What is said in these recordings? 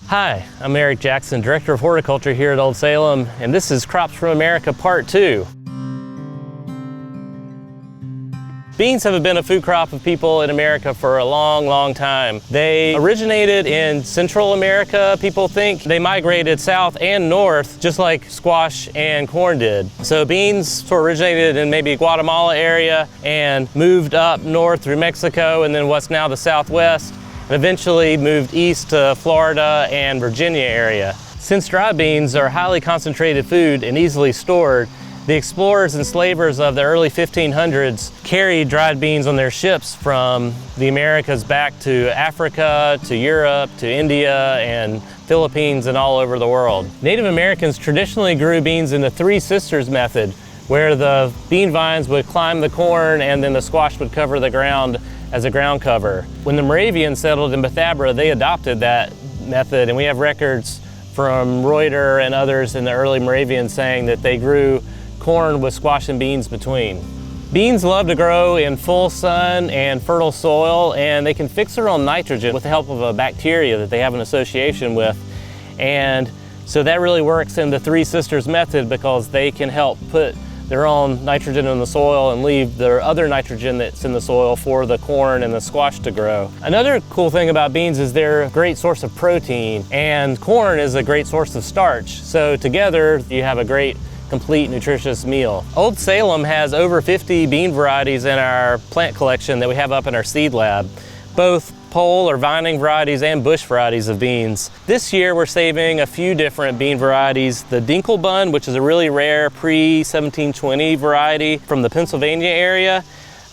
Hi, I'm Eric Jackson, Director of Horticulture here at Old Salem, and this is Crops from America Part 2. Beans have been a food crop of people in America for a long time. They originated in Central America. People think they migrated south and north, just like squash and corn did. So beans sort of originated in maybe Guatemala area and moved up north through Mexico and then what's now the Southwest, and eventually moved east to Florida and Virginia area. Since dry beans are highly concentrated food and easily stored, the explorers and slavers of the early 1500s carried dried beans on their ships from the Americas back to Africa, to Europe, to India, and Philippines, and all over the world. Native Americans traditionally grew beans in the Three Sisters method, where the bean vines would climb the corn and then the squash would cover the ground as a ground cover. When the Moravians settled in Bethabara, they adopted that method, and we have records from Reuter and others in the early Moravians saying that they grew corn with squash and beans between. Beans love to grow in full sun and fertile soil, and they can fix their own nitrogen with the help of a bacteria that they have an association with. And so that really works in the Three Sisters method because they can help put their own nitrogen in the soil and leave their other nitrogen that's in the soil for the corn and the squash to grow. Another cool thing about beans is they're a great source of protein, and corn is a great source of starch. So together you have a great complete nutritious meal. Old Salem has over 50 bean varieties in our plant collection that we have up in our seed lab, both pole or vining varieties and bush varieties of beans. This year we're saving a few different bean varieties. The Dinkelbun, which is a really rare pre-1720 variety from the Pennsylvania area.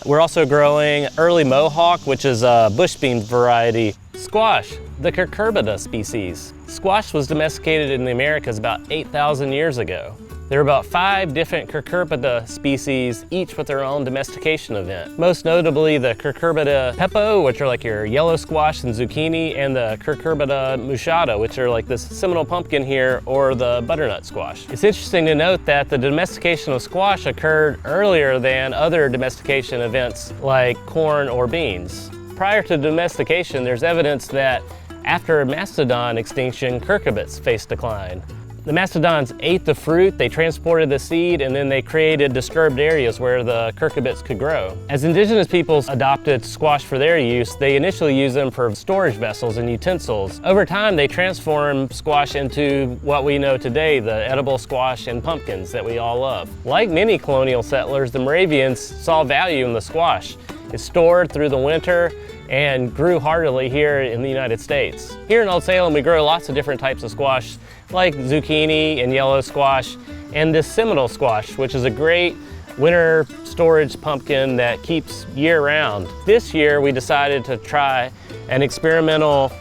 We're also growing early Mohawk, which is a bush bean variety. Squash, the Cucurbita species. Squash was domesticated in the Americas about 8,000 years ago. There are about 5 different Cucurbita species, each with their own domestication event. Most notably the Cucurbita pepo, which are like your yellow squash and zucchini, and the Cucurbita mouchata, which are like this Seminole pumpkin here, or the butternut squash. It's interesting to note that the domestication of squash occurred earlier than other domestication events like corn or beans. Prior to domestication, there's evidence that after mastodon extinction, cucurbits faced decline. The mastodons ate the fruit, they transported the seed, and then they created disturbed areas where the cucurbits could grow. As indigenous peoples adopted squash for their use, they initially used them for storage vessels and utensils. Over time, they transformed squash into what we know today, the edible squash and pumpkins that we all love. Like many colonial settlers, the Moravians saw value in the squash. It's stored through the winter and grew heartily here in the United States. Here in Old Salem, we grow lots of different types of squash, like zucchini and yellow squash, and this Seminole squash, which is a great winter storage pumpkin that keeps year-round. This year, we decided to try an experimental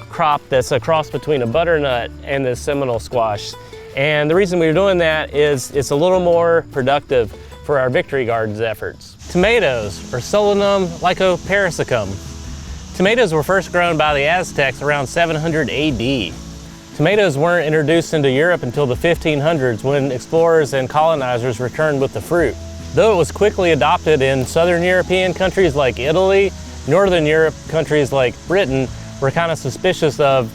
crop that's a cross between a butternut and the Seminole squash. And the reason we're doing that is it's a little more productive for our Victory Gardens efforts. Tomatoes, or Solanum lycopersicum. Tomatoes were first grown by the Aztecs around 700 AD. Tomatoes weren't introduced into Europe until the 1500s when explorers and colonizers returned with the fruit. Though it was quickly adopted in Southern European countries like Italy, Northern Europe countries like Britain were kind of suspicious of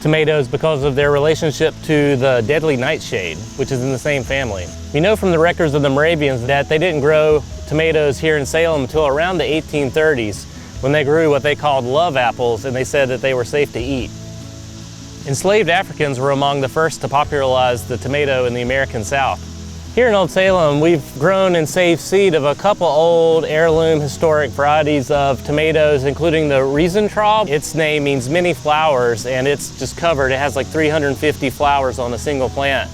tomatoes because of their relationship to the deadly nightshade, which is in the same family. We know from the records of the Moravians that they didn't grow tomatoes here in Salem until around the 1830s, when they grew what they called love apples, and they said that they were safe to eat. Enslaved Africans were among the first to popularize the tomato in the American South. Here in Old Salem, we've grown and saved seed of a couple old heirloom historic varieties of tomatoes, including the Riesentraub. Its name means many flowers, and it's just covered. It has like 350 flowers on a single plant.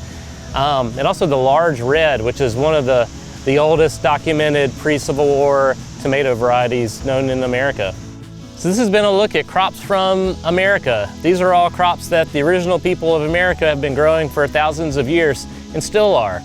And also the large red, which is one of the oldest documented pre-Civil War tomato varieties known in America. So this has been a look at crops from America. These are all crops that the original people of America have been growing for thousands of years and still are.